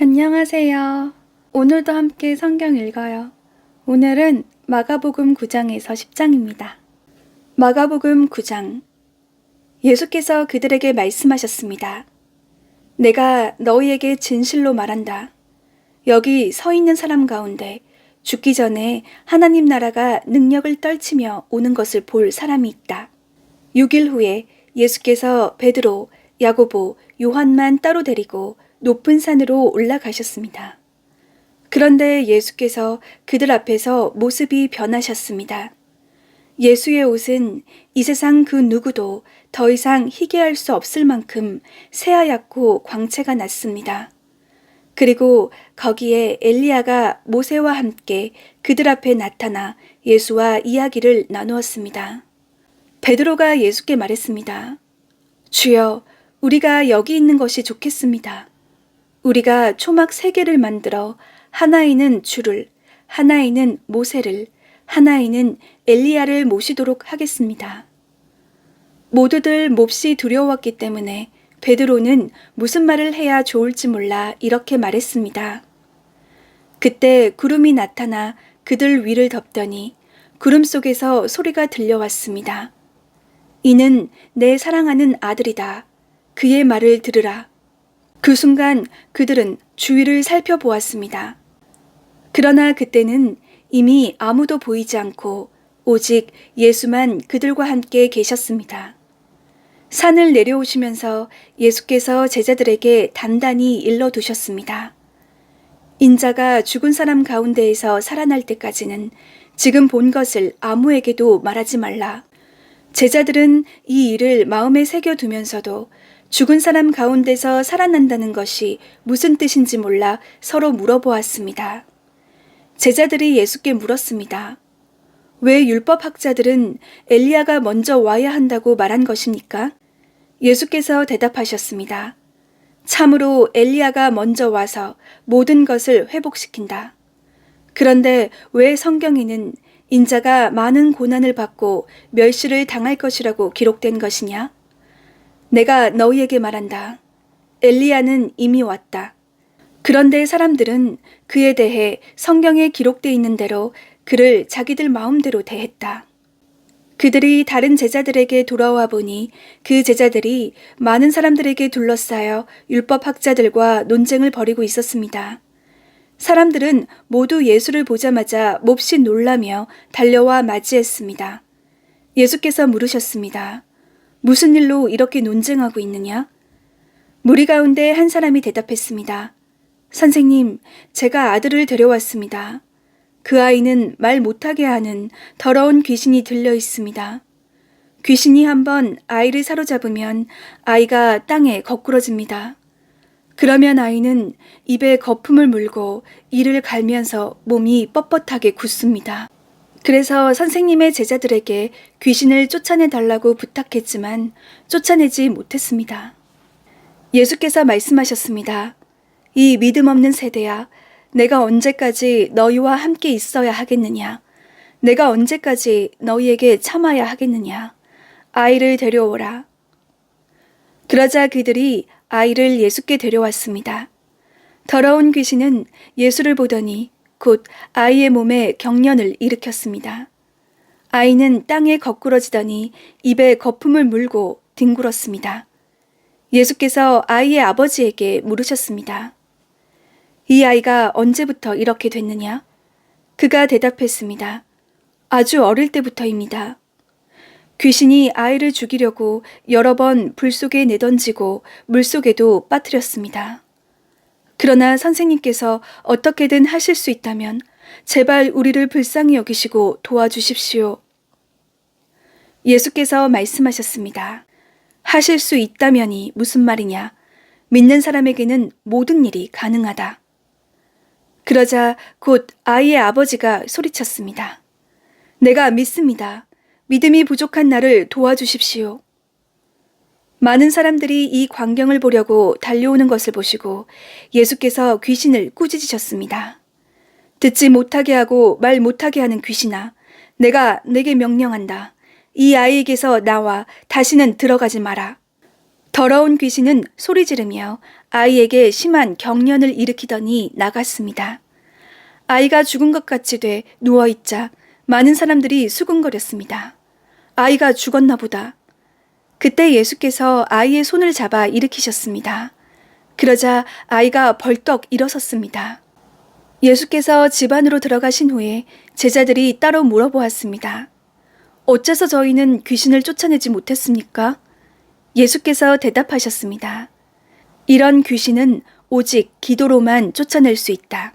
안녕하세요. 오늘도 함께 성경 읽어요. 오늘은 마가복음 9장에서 10장입니다. 마가복음 9장. 예수께서 그들에게 말씀하셨습니다. 내가 너희에게 진실로 말한다. 여기 서 있는 사람 가운데 죽기 전에 하나님 나라가 능력을 떨치며 오는 것을 볼 사람이 있다. 6일 후에 예수께서 베드로, 야고보, 요한만 따로 데리고 높은 산으로 올라가셨습니다. 그런데 예수께서 그들 앞에서 모습이 변하셨습니다. 예수의 옷은 이 세상 그 누구도 더 이상 희게 할 수 없을 만큼 새하얗고 광채가 났습니다. 그리고 거기에 엘리야가 모세와 함께 그들 앞에 나타나 예수와 이야기를 나누었습니다. 베드로가 예수께 말했습니다. 주여, 우리가 여기 있는 것이 좋겠습니다. 우리가 초막 3개를 만들어 하나에는 주를, 하나에는 모세를, 하나에는 엘리야를 모시도록 하겠습니다. 모두들 몹시 두려웠기 때문에 베드로는 무슨 말을 해야 좋을지 몰라 이렇게 말했습니다. 그때 구름이 나타나 그들 위를 덮더니 구름 속에서 소리가 들려왔습니다. 이는 내 사랑하는 아들이다. 그의 말을 들으라. 그 순간 그들은 주위를 살펴보았습니다. 그러나 그때는 이미 아무도 보이지 않고 오직 예수만 그들과 함께 계셨습니다. 산을 내려오시면서 예수께서 제자들에게 단단히 일러두셨습니다. 인자가 죽은 사람 가운데에서 살아날 때까지는 지금 본 것을 아무에게도 말하지 말라. 제자들은 이 일을 마음에 새겨두면서도 죽은 사람 가운데서 살아난다는 것이 무슨 뜻인지 몰라 서로 물어보았습니다. 제자들이 예수께 물었습니다. 왜 율법학자들은 엘리야가 먼저 와야 한다고 말한 것입니까? 예수께서 대답하셨습니다. 참으로 엘리야가 먼저 와서 모든 것을 회복시킨다. 그런데 왜 성경에는 인자가 많은 고난을 받고 멸시를 당할 것이라고 기록된 것이냐? 내가 너희에게 말한다. 엘리야는 이미 왔다. 그런데 사람들은 그에 대해 성경에 기록되어 있는 대로 그를 자기들 마음대로 대했다. 그들이 다른 제자들에게 돌아와 보니 그 제자들이 많은 사람들에게 둘러싸여 율법학자들과 논쟁을 벌이고 있었습니다. 사람들은 모두 예수를 보자마자 몹시 놀라며 달려와 맞이했습니다. 예수께서 물으셨습니다. 무슨 일로 이렇게 논쟁하고 있느냐? 무리 가운데 한 사람이 대답했습니다. 선생님, 제가 아들을 데려왔습니다. 그 아이는 말 못하게 하는 더러운 귀신이 들려 있습니다. 귀신이 한번 아이를 사로잡으면 아이가 땅에 거꾸러집니다. 그러면 아이는 입에 거품을 물고 이를 갈면서 몸이 뻣뻣하게 굳습니다. 그래서 선생님의 제자들에게 귀신을 쫓아내달라고 부탁했지만 쫓아내지 못했습니다. 예수께서 말씀하셨습니다. 이 믿음 없는 세대야, 내가 언제까지 너희와 함께 있어야 하겠느냐? 내가 언제까지 너희에게 참아야 하겠느냐? 아이를 데려오라. 그러자 그들이 아이를 예수께 데려왔습니다. 더러운 귀신은 예수를 보더니 곧 아이의 몸에 경련을 일으켰습니다. 아이는 땅에 거꾸러지더니 입에 거품을 물고 뒹굴었습니다. 예수께서 아이의 아버지에게 물으셨습니다. 이 아이가 언제부터 이렇게 됐느냐? 그가 대답했습니다. 아주 어릴 때부터입니다. 귀신이 아이를 죽이려고 여러 번 불 속에 내던지고 물 속에도 빠뜨렸습니다. 그러나 선생님께서 어떻게든 하실 수 있다면 제발 우리를 불쌍히 여기시고 도와주십시오. 예수께서 말씀하셨습니다. 하실 수 있다면이 무슨 말이냐? 믿는 사람에게는 모든 일이 가능하다. 그러자 곧 아이의 아버지가 소리쳤습니다. 내가 믿습니다. 믿음이 부족한 나를 도와주십시오. 많은 사람들이 이 광경을 보려고 달려오는 것을 보시고 예수께서 귀신을 꾸짖으셨습니다. 듣지 못하게 하고 말 못하게 하는 귀신아, 내가 내게 명령한다. 이 아이에게서 나와 다시는 들어가지 마라. 더러운 귀신은 소리 지르며 아이에게 심한 경련을 일으키더니 나갔습니다. 아이가 죽은 것 같이 돼 누워있자 많은 사람들이 수군거렸습니다. 아이가 죽었나 보다. 그때 예수께서 아이의 손을 잡아 일으키셨습니다. 그러자 아이가 벌떡 일어섰습니다. 예수께서 집 안으로 들어가신 후에 제자들이 따로 물어보았습니다. 어째서 저희는 귀신을 쫓아내지 못했습니까? 예수께서 대답하셨습니다. 이런 귀신은 오직 기도로만 쫓아낼 수 있다.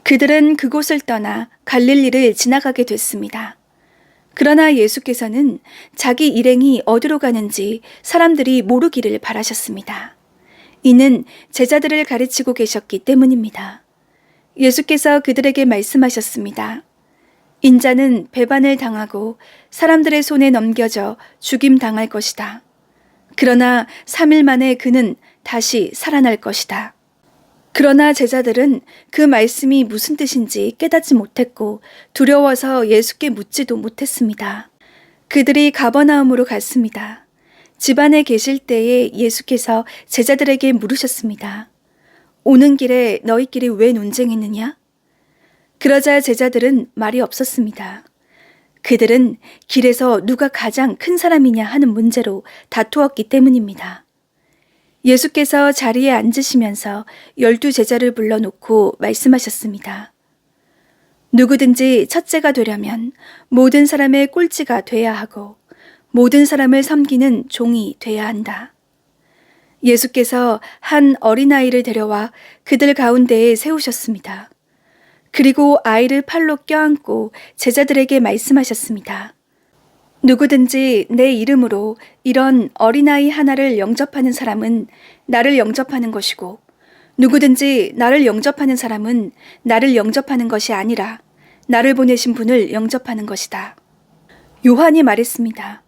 그들은 그곳을 떠나 갈릴리를 지나가게 됐습니다. 그러나 예수께서는 자기 일행이 어디로 가는지 사람들이 모르기를 바라셨습니다. 이는 제자들을 가르치고 계셨기 때문입니다. 예수께서 그들에게 말씀하셨습니다. 인자는 배반을 당하고 사람들의 손에 넘겨져 죽임당할 것이다. 그러나 3일 만에 그는 다시 살아날 것이다. 그러나 제자들은 그 말씀이 무슨 뜻인지 깨닫지 못했고 두려워서 예수께 묻지도 못했습니다. 그들이 가버나움으로 갔습니다. 집안에 계실 때에 예수께서 제자들에게 물으셨습니다. 오는 길에 너희끼리 왜 논쟁했느냐? 그러자 제자들은 말이 없었습니다. 그들은 길에서 누가 가장 큰 사람이냐 하는 문제로 다투었기 때문입니다. 예수께서 자리에 앉으시면서 12 제자를 불러놓고 말씀하셨습니다. 누구든지 첫째가 되려면 모든 사람의 꼴찌가 돼야 하고 모든 사람을 섬기는 종이 돼야 한다. 예수께서 한 어린아이를 데려와 그들 가운데에 세우셨습니다. 그리고 아이를 팔로 껴안고 제자들에게 말씀하셨습니다. 누구든지 내 이름으로 이런 어린아이 하나를 영접하는 사람은 나를 영접하는 것이고 누구든지 나를 영접하는 사람은 나를 영접하는 것이 아니라 나를 보내신 분을 영접하는 것이다. 요한이 말했습니다.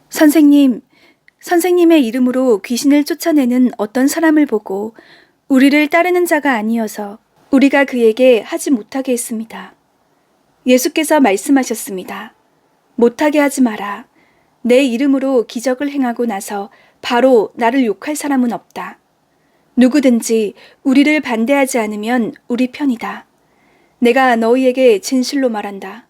선생님의 이름으로 귀신을 쫓아내는 어떤 사람을 보고 우리를 따르는 자가 아니어서 우리가 그에게 하지 못하게 했습니다. 예수께서 말씀하셨습니다. 못하게 하지 마라. 내 이름으로 기적을 행하고 나서 바로 나를 욕할 사람은 없다. 누구든지 우리를 반대하지 않으면 우리 편이다. 내가 너희에게 진실로 말한다.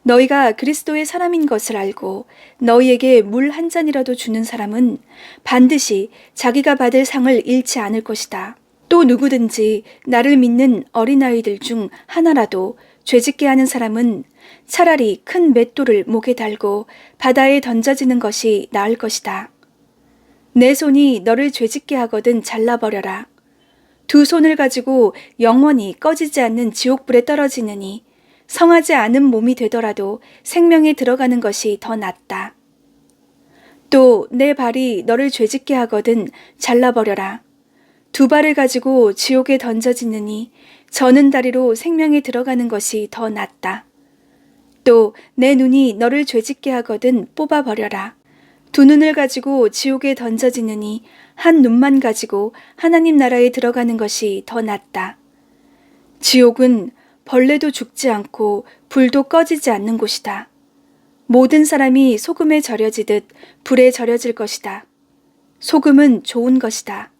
너희가 그리스도의 사람인 것을 알고 너희에게 물 한 잔이라도 주는 사람은 반드시 자기가 받을 상을 잃지 않을 것이다. 또 누구든지 나를 믿는 어린아이들 중 하나라도 죄짓게 하는 사람은 차라리 큰 맷돌을 목에 달고 바다에 던져지는 것이 나을 것이다. 내 손이 너를 죄짓게 하거든 잘라버려라. 2 손을 가지고 영원히 꺼지지 않는 지옥불에 떨어지느니 성하지 않은 몸이 되더라도 생명에 들어가는 것이 더 낫다. 또 내 발이 너를 죄짓게 하거든 잘라버려라. 2 발을 가지고 지옥에 던져지느니 저는 다리로 생명에 들어가는 것이 더 낫다. 또 내 눈이 너를 죄짓게 하거든 뽑아버려라. 2 눈을 가지고 지옥에 던져지느니 한 눈만 가지고 하나님 나라에 들어가는 것이 더 낫다. 지옥은 벌레도 죽지 않고 불도 꺼지지 않는 곳이다. 모든 사람이 소금에 절여지듯 불에 절여질 것이다. 소금은 좋은 것이다.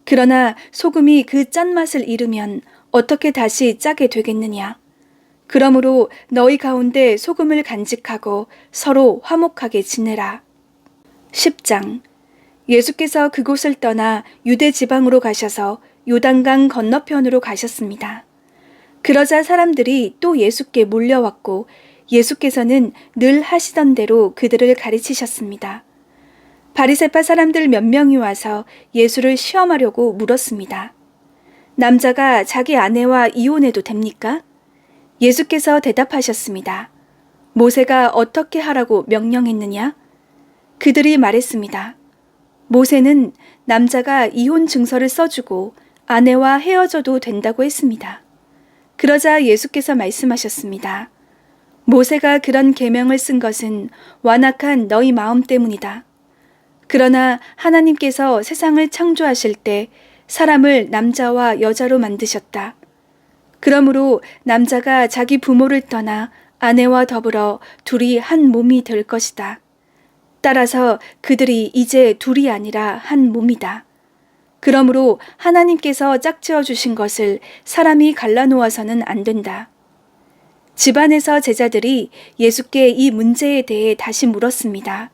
그러나 소금이 그 짠맛을 잃으면 어떻게 다시 짜게 되겠느냐? 그러므로 너희 가운데 소금을 간직하고 서로 화목하게 지내라. 10장. 예수께서 그곳을 떠나 유대 지방으로 가셔서 요단강 건너편으로 가셨습니다. 그러자 사람들이 또 예수께 몰려왔고 예수께서는 늘 하시던 대로 그들을 가르치셨습니다. 바리새파 사람들 몇 명이 와서 예수를 시험하려고 물었습니다. 남자가 자기 아내와 이혼해도 됩니까? 예수께서 대답하셨습니다. 모세가 어떻게 하라고 명령했느냐? 그들이 말했습니다. 모세는 남자가 이혼 증서를 써주고 아내와 헤어져도 된다고 했습니다. 그러자 예수께서 말씀하셨습니다. 모세가 그런 계명을 쓴 것은 완악한 너희 마음 때문이다. 그러나 하나님께서 세상을 창조하실 때 사람을 남자와 여자로 만드셨다. 그러므로 남자가 자기 부모를 떠나 아내와 더불어 둘이 한 몸이 될 것이다. 따라서 그들이 이제 둘이 아니라 한 몸이다. 그러므로 하나님께서 짝지어 주신 것을 사람이 갈라놓아서는 안 된다. 집안에서 제자들이 예수께 이 문제에 대해 다시 물었습니다.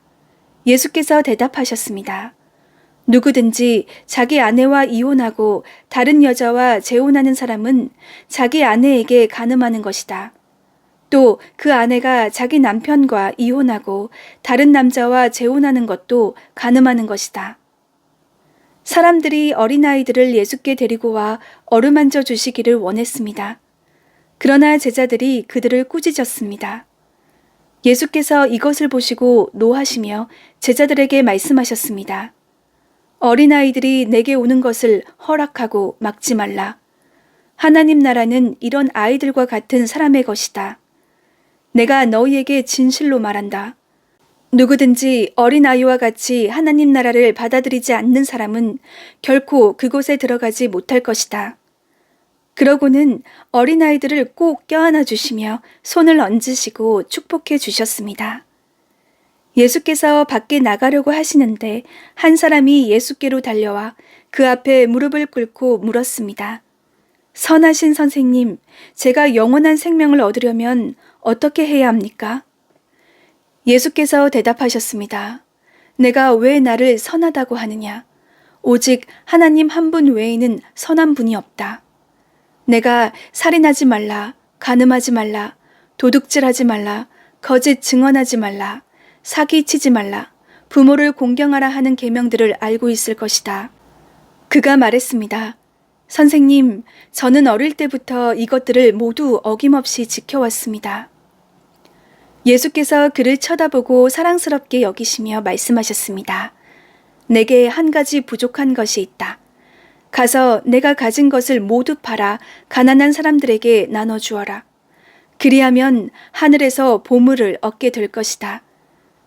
예수께서 대답하셨습니다. 누구든지 자기 아내와 이혼하고 다른 여자와 재혼하는 사람은 자기 아내에게 간음하는 것이다. 또 그 아내가 자기 남편과 이혼하고 다른 남자와 재혼하는 것도 간음하는 것이다. 사람들이 어린아이들을 예수께 데리고 와 어루만져 주시기를 원했습니다. 그러나 제자들이 그들을 꾸짖었습니다. 예수께서 이것을 보시고 노하시며 제자들에게 말씀하셨습니다. 어린아이들이 내게 오는 것을 허락하고 막지 말라. 하나님 나라는 이런 아이들과 같은 사람의 것이다. 내가 너희에게 진실로 말한다. 누구든지 어린아이와 같이 하나님 나라를 받아들이지 않는 사람은 결코 그곳에 들어가지 못할 것이다. 그러고는 어린아이들을 꼭 껴안아 주시며 손을 얹으시고 축복해 주셨습니다. 예수께서 밖에 나가려고 하시는데 한 사람이 예수께로 달려와 그 앞에 무릎을 꿇고 물었습니다. 선하신 선생님, 제가 영원한 생명을 얻으려면 어떻게 해야 합니까? 예수께서 대답하셨습니다. 내가 왜 나를 선하다고 하느냐? 오직 하나님 한 분 외에는 선한 분이 없다. 내가 살인하지 말라, 간음하지 말라, 도둑질하지 말라, 거짓 증언하지 말라, 사기치지 말라, 부모를 공경하라 하는 계명들을 알고 있을 것이다. 그가 말했습니다. 선생님, 저는 어릴 때부터 이것들을 모두 어김없이 지켜왔습니다. 예수께서 그를 쳐다보고 사랑스럽게 여기시며 말씀하셨습니다. 내게 한 가지 부족한 것이 있다. 가서 내가 가진 것을 모두 팔아 가난한 사람들에게 나눠주어라. 그리하면 하늘에서 보물을 얻게 될 것이다.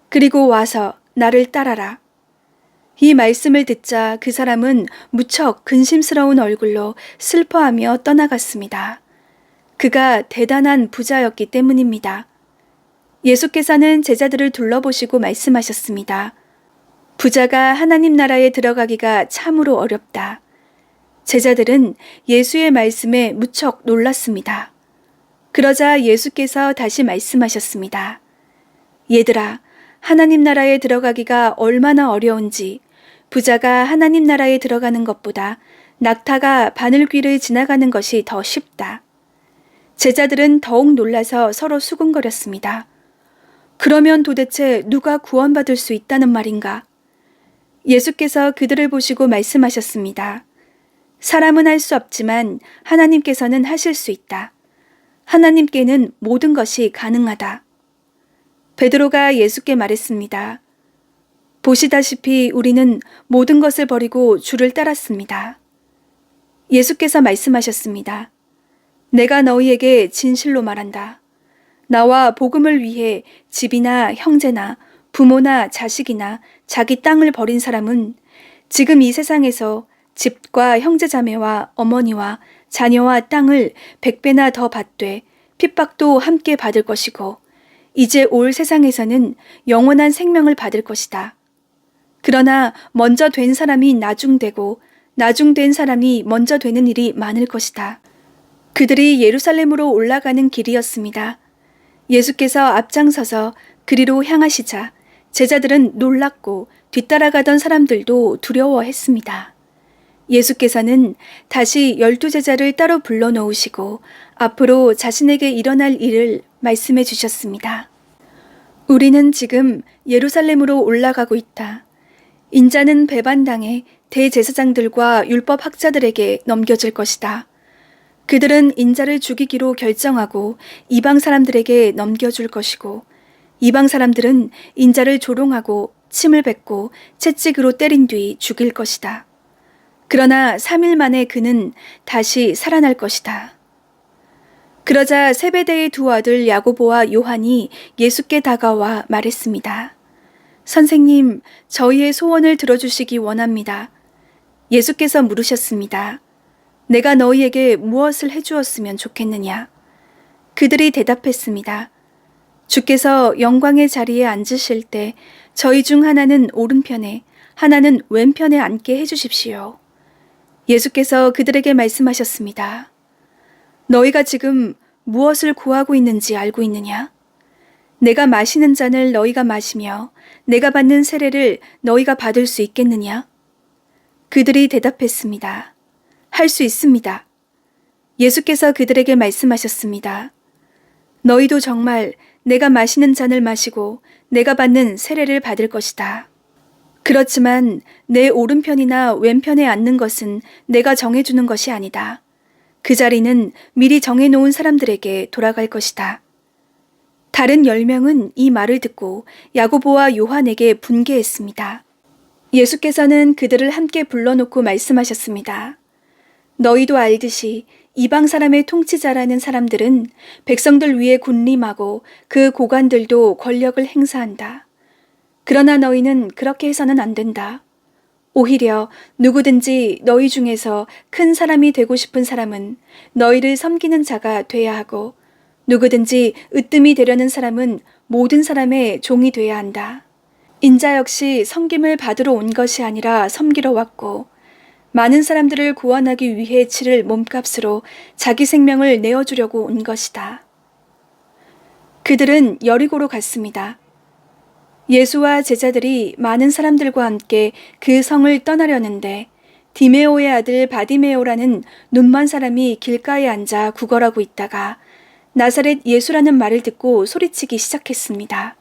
그리고 와서 나를 따라라. 이 말씀을 듣자 그 사람은 무척 근심스러운 얼굴로 슬퍼하며 떠나갔습니다. 그가 대단한 부자였기 때문입니다. 예수께서는 제자들을 둘러보시고 말씀하셨습니다. 부자가 하나님 나라에 들어가기가 참으로 어렵다. 제자들은 예수의 말씀에 무척 놀랐습니다. 그러자 예수께서 다시 말씀하셨습니다. 얘들아, 하나님 나라에 들어가기가 얼마나 어려운지 부자가 하나님 나라에 들어가는 것보다 낙타가 바늘귀를 지나가는 것이 더 쉽다. 제자들은 더욱 놀라서 서로 수군거렸습니다. 그러면 도대체 누가 구원받을 수 있다는 말인가? 예수께서 그들을 보시고 말씀하셨습니다. 사람은 할 수 없지만 하나님께서는 하실 수 있다. 하나님께는 모든 것이 가능하다. 베드로가 예수께 말했습니다. 보시다시피 우리는 모든 것을 버리고 주를 따랐습니다. 예수께서 말씀하셨습니다. 내가 너희에게 진실로 말한다. 나와 복음을 위해 집이나 형제나 부모나 자식이나 자기 땅을 버린 사람은 지금 이 세상에서 집과 형제자매와 어머니와 자녀와 땅을 100배나 더 받되 핍박도 함께 받을 것이고 이제 올 세상에서는 영원한 생명을 받을 것이다. 그러나 먼저 된 사람이 나중되고 나중된 사람이 먼저 되는 일이 많을 것이다. 그들이 예루살렘으로 올라가는 길이었습니다. 예수께서 앞장서서 그리로 향하시자 제자들은 놀랐고 뒤따라가던 사람들도 두려워했습니다. 예수께서는 다시 12제자를 따로 불러놓으시고 앞으로 자신에게 일어날 일을 말씀해 주셨습니다. 우리는 지금 예루살렘으로 올라가고 있다. 인자는 배반당해 대제사장들과 율법학자들에게 넘겨질 것이다. 그들은 인자를 죽이기로 결정하고 이방 사람들에게 넘겨줄 것이고 이방 사람들은 인자를 조롱하고 침을 뱉고 채찍으로 때린 뒤 죽일 것이다. 그러나 3일 만에 그는 다시 살아날 것이다. 그러자 세베대의 두 아들 야고보와 요한이 예수께 다가와 말했습니다. 선생님, 저희의 소원을 들어주시기 원합니다. 예수께서 물으셨습니다. 내가 너희에게 무엇을 해주었으면 좋겠느냐? 그들이 대답했습니다. 주께서 영광의 자리에 앉으실 때 저희 중 하나는 오른편에 하나는 왼편에 앉게 해주십시오. 예수께서 그들에게 말씀하셨습니다. 너희가 지금 무엇을 구하고 있는지 알고 있느냐? 내가 마시는 잔을 너희가 마시며 내가 받는 세례를 너희가 받을 수 있겠느냐? 그들이 대답했습니다. 할 수 있습니다. 예수께서 그들에게 말씀하셨습니다. 너희도 정말 내가 마시는 잔을 마시고 내가 받는 세례를 받을 것이다. 그렇지만 내 오른편이나 왼편에 앉는 것은 내가 정해주는 것이 아니다. 그 자리는 미리 정해놓은 사람들에게 돌아갈 것이다. 다른 10명은 이 말을 듣고 야고보와 요한에게 분개했습니다. 예수께서는 그들을 함께 불러놓고 말씀하셨습니다. 너희도 알듯이 이방 사람의 통치자라는 사람들은 백성들 위에 군림하고 그 고관들도 권력을 행사한다. 그러나 너희는 그렇게 해서는 안 된다. 오히려 누구든지 너희 중에서 큰 사람이 되고 싶은 사람은 너희를 섬기는 자가 돼야 하고 누구든지 으뜸이 되려는 사람은 모든 사람의 종이 돼야 한다. 인자 역시 섬김을 받으러 온 것이 아니라 섬기러 왔고 많은 사람들을 구원하기 위해 치를 몸값으로 자기 생명을 내어주려고 온 것이다. 그들은 여리고로 갔습니다. 예수와 제자들이 많은 사람들과 함께 그 성을 떠나려는데 디메오의 아들 바디메오라는 눈먼 사람이 길가에 앉아 구걸하고 있다가 나사렛 예수라는 말을 듣고 소리치기 시작했습니다.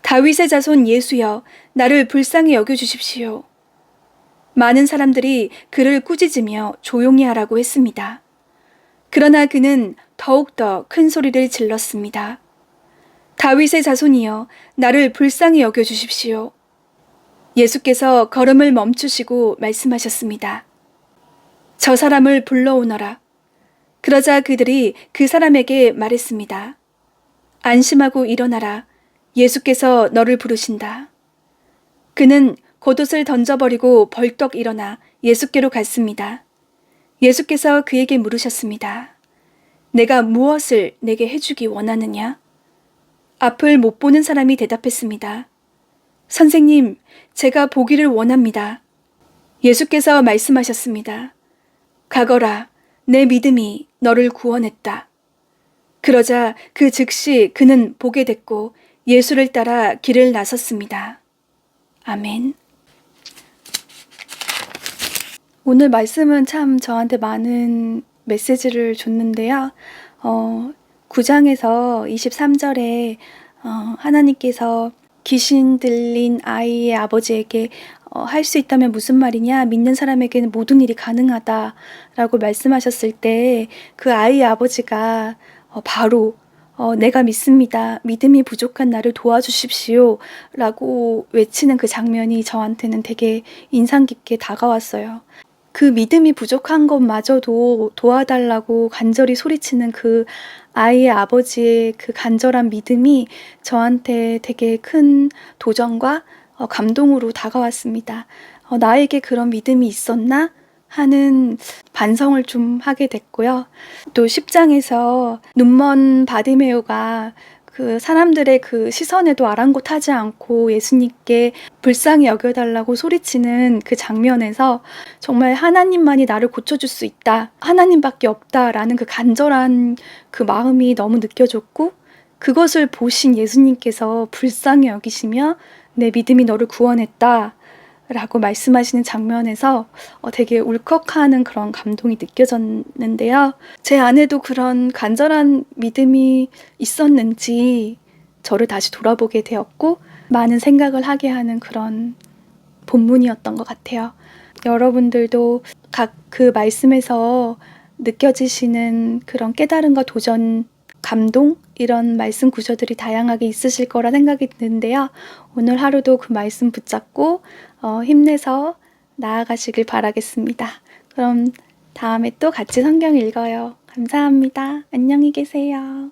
다윗의 자손 예수여, 나를 불쌍히 여겨주십시오. 많은 사람들이 그를 꾸짖으며 조용히 하라고 했습니다. 그러나 그는 더욱더 큰 소리를 질렀습니다. 다윗의 자손이여, 나를 불쌍히 여겨주십시오. 예수께서 걸음을 멈추시고 말씀하셨습니다. 저 사람을 불러오너라. 그러자 그들이 그 사람에게 말했습니다. 안심하고 일어나라. 예수께서 너를 부르신다. 그는 겉옷을 던져버리고 벌떡 일어나 예수께로 갔습니다. 예수께서 그에게 물으셨습니다. 내가 무엇을 내게 해주기 원하느냐? 앞을 못 보는 사람이 대답했습니다. 선생님, 제가 보기를 원합니다. 예수께서 말씀하셨습니다. 가거라, 내 믿음이 너를 구원했다. 그러자 그 즉시 그는 보게 됐고 예수를 따라 길을 나섰습니다. 아멘. 오늘 말씀은 참 저한테 많은 메시지를 줬는데요. 9장에서 23절에 하나님께서 귀신 들린 아이의 아버지에게 할 수 있다면 무슨 말이냐? 믿는 사람에게는 모든 일이 가능하다라고 말씀하셨을 때 그 아이의 아버지가 바로 내가 믿습니다. 믿음이 부족한 나를 도와주십시오. 라고 외치는 그 장면이 저한테는 되게 인상 깊게 다가왔어요. 그 믿음이 부족한 것마저도 도와달라고 간절히 소리치는 그 아이의 아버지의 그 간절한 믿음이 저한테 되게 큰 도전과 감동으로 다가왔습니다. 나에게 그런 믿음이 있었나? 하는 반성을 좀 하게 됐고요. 또 10장에서 눈먼 바디메오가 그 사람들의 그 시선에도 아랑곳하지 않고 예수님께 불쌍히 여겨달라고 소리치는 그 장면에서 정말 하나님만이 나를 고쳐줄 수 있다. 하나님밖에 없다라는 그 간절한 그 마음이 너무 느껴졌고 그것을 보신 예수님께서 불쌍히 여기시며 내 믿음이 너를 구원했다. 라고 말씀하시는 장면에서 되게 울컥하는 그런 감동이 느껴졌는데요. 제 안에도 그런 간절한 믿음이 있었는지 저를 다시 돌아보게 되었고 많은 생각을 하게 하는 그런 본문이었던 것 같아요. 여러분들도 각 그 말씀에서 느껴지시는 그런 깨달음과 도전, 감동 이런 말씀 구절들이 다양하게 있으실 거라 생각이 드는데요. 오늘 하루도 그 말씀 붙잡고 힘내서 나아가시길 바라겠습니다. 그럼 다음에 또 같이 성경 읽어요. 감사합니다. 안녕히 계세요.